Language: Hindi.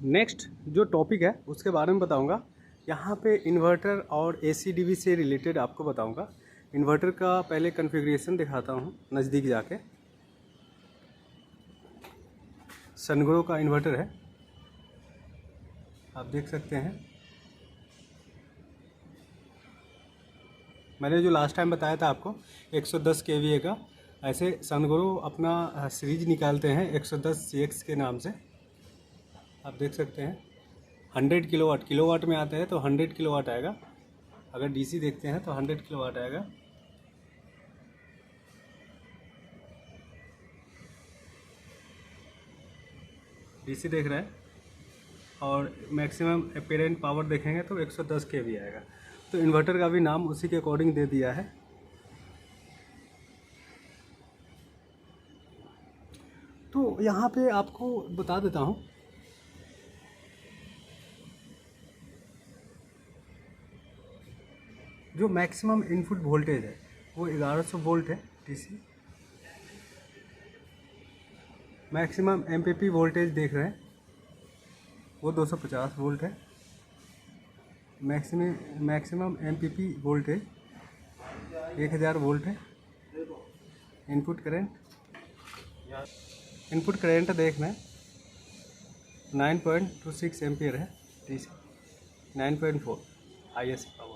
नेक्स्ट जो टॉपिक है उसके बारे में बताऊंगा। यहाँ पे इन्वर्टर और ACDV से रिलेटेड आपको बताऊंगा। इन्वर्टर का पहले कॉन्फ़िगरेशन दिखाता हूँ नज़दीक जाके। सनग्रो का इन्वर्टर है, आप देख सकते हैं। मैंने जो लास्ट टाइम बताया था आपको 110 kVA का, ऐसे सनग्रो अपना सीरीज निकालते हैं 110 CX के नाम से। आप देख सकते हैं 100 किलोवाट में आता है तो 100 किलोवाट आएगा। अगर DC देखते हैं तो 100 किलोवाट आएगा। DC देख रहे हैं और मैक्सिमम एपेरेंट पावर देखेंगे तो 110 kV आएगा। तो इन्वर्टर का भी नाम उसी के अकॉर्डिंग दे दिया है। तो यहाँ पे आपको बता देता हूँ, जो मैक्सिमम इनपुट वोल्टेज है वो 1100 वोल्ट है DC। मैक्सिमम MPP वोल्टेज देख रहे हैं वो 250 वोल्ट है। मैक्सिमम MPP वोल्टेज 1000 वोल्ट है। इनपुट करंट देख रहे हैं 9.26 एम्पियर है DC, 9.4 हाईएस्ट पावर।